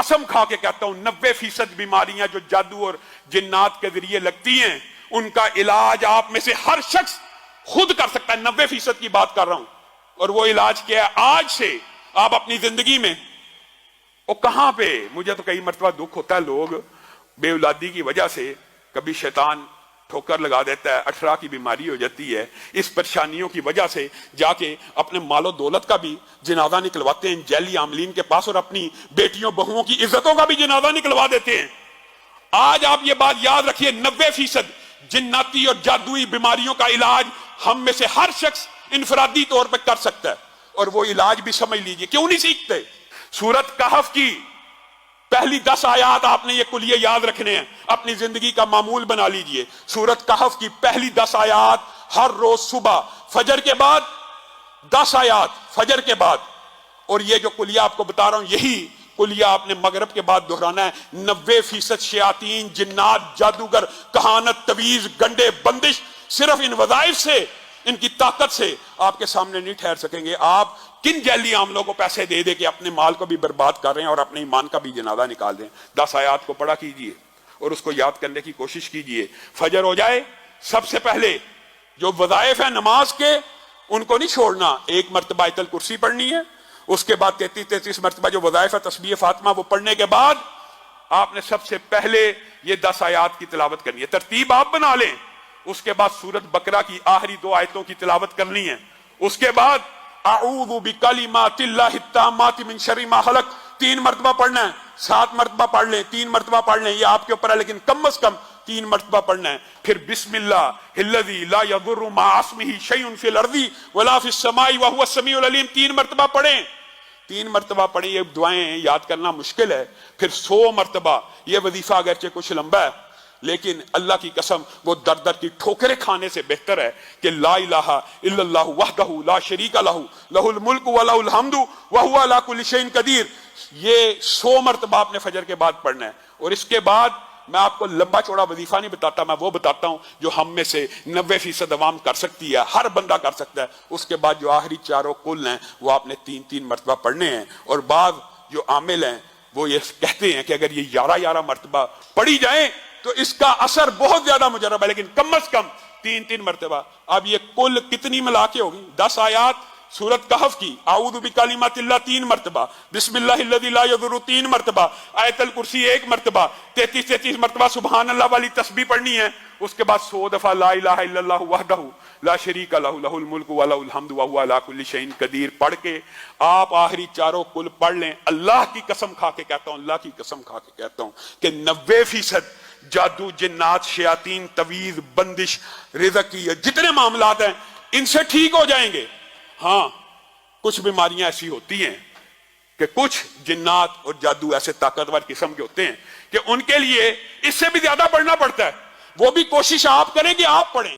कसम खा के कहता हूं 90% बीमारियां जो जादू और जिन्नात के जरिए लगती हैं उनका इलाज आप में से हर शख्स खुद कर सकता है। 90% की बात कर रहा हूं। और वो इलाज क्या है? आज से आप अपनी जिंदगी में, वो कहां पे, मुझे तो कई मरतबा दुख होता है, लोग बेऔलादी की वजह से कभी शैतान ठोकर लगा देता है, 18 की बीमारी हो जाती है, इस परेशानियों की वजह से जाके अपने मालो दौलत का भी जनाजा निकलवाते हैं जैली आमलीन के पास, और अपनी बेटियों बहुओं की इज्जतों का भी जनाजा निकलवा देते हैं। आज आप ये बात याद रखिए, 90% जिन्नाती और जादुई बीमारियों का इलाज हम में से हर शख्स इनफरादी तौर पर कर सकता है। और वो इलाज भी समझ लीजिए, क्यों नहीं सीखते? सूरत कहफ की पहली 10 आयात आपने ये कुलिये याद रखने हैं, अपनी जिंदगी का मामूल बना लीजिए। सूरत कहफ की पहली 10 आयात हर रोज सुबह फजर के बाद, 10 आयात फजर के बाद। और ये जो कुलिया आपको बता रहा हूं, यही कुलिया आपने मगरब के बाद दोहराना है। 90% शयातीन, जिन्नात, जादूगर, कहानत, तवीज, गंडे, बंदिश सिर्फ इन वज़ाइफ से, इनकी ताकत से आपके सामने नहीं ठहर सकेंगे। आप किन जैली आमलों को पैसे दे दे के अपने माल को भी बर्बाद कर रहे हैं और अपने ईमान का भी जनाजा निकाल दें। 10 आयात को पढ़ा कीजिए और उसको याद करने की कोशिश कीजिए। फजर हो जाए, सबसे पहले जो वज़ाइफ है नमाज के, उनको नहीं छोड़ना। 1 मरतबा आयतल कुर्सी पढ़नी है, उसके बाद 33 मरतबा जो वज़ाइफ है तस्बीह फातिमा, वो पढ़ने के बाद आपने सबसे पहले ये 10 आयात की तिलावत करनी है। तरतीब आप बना लें। उसके बाद सूरत बकरा की आखिरी 2 आयतों की तिलावत करनी है। उसके बाद अऊज़ु बिकलिमातिल्लाहि ताम्माति मिन शर्रि मा खलक 3 मरतबा पढ़ना है। 7 मरतबा पढ़ लें, 3 मरतबा पढ़ लें, ये आपके ऊपर है, लेकिन कम से कम 3 मरतबा पढ़ना है। फिर बिस्मिल्लाहिल्लज़ी ला यदुर्रु मा अस्मिही शैउन फिल अर्ज़ि वला फिस समाई व हुवस समीउल अलीम 3 मरतबा पढ़ें। 3 मरतबा पढ़ें। ये दुआएं याद करना मुश्किल है। फिर 100 मरतबा, ये वजीफा अगरचे कुछ लंबा है, लेकिन अल्लाह की कसम वो दर दर की ठोकरें खाने से बेहतर है कि ला इलाहा इल्लल्लाहु वहदहु ला शरीका लहू लहुल मुल्क व लहुल हम्दु व हुवा अला कुल्लि शैइन कदीर। ये 100 मरतबा आपने फजर के बाद पढ़ना है। और इसके बाद मैं आपको लंबा चौड़ा वजीफा नहीं बताता, मैं वो बताता हूं जो हम में से 90% अवाम कर सकती है, हर बंदा कर सकता है। उसके बाद जो आखिरी 4 कुल हैं वो आपने 3-3 मरतबा पढ़ने हैं। और बाद जो आमिल हैं वो ये कहते हैं कि अगर ये 11-11 मरतबा पढ़ी जाए तो इसका असर बहुत ज्यादा मुजरब है, लेकिन कम से कम 3-3 मरतबा। अब ये कुल कितनी मिला के होगी? 10 आयात सूरत कहफ की, आऊज़ु बिकलिमातिल्लाह 3 मरतबा, बिस्मिल्लाहिल्लज़ी ला यदुर्रु 3 मरतबा, आयतल कुर्सी 1 मरतबा, 33 मरतबा सुभान अल्लाह वाली तस्बीह पढ़नी है। उसके बाद 100 दफा ला इलाहा इल्लल्लाहु वहदहु ला शरीका लहू लहुल मुल्क व लहुल हम्दु व हुवा अला कुल्लि शैइन कदीर पढ़ के आप आखिरी 4 कुल पढ़ लें। अल्लाह की कसम खा के कहता हूं, अल्लाह की कसम खा के कहता हूं कि 90% जादू, जिन्नात, शयातीन, तवीज, बंदिश, रिज़्क़ की जितने मामलात हैं इनसे ठीक हो जाएंगे। हाँ, कुछ बीमारियां ऐसी होती हैं कि कुछ जिन्नात और जादू ऐसे ताकतवर किस्म के होते हैं कि उनके लिए इससे भी ज्यादा पढ़ना पड़ता है। वो भी कोशिश आप करें कि आप पढ़ें।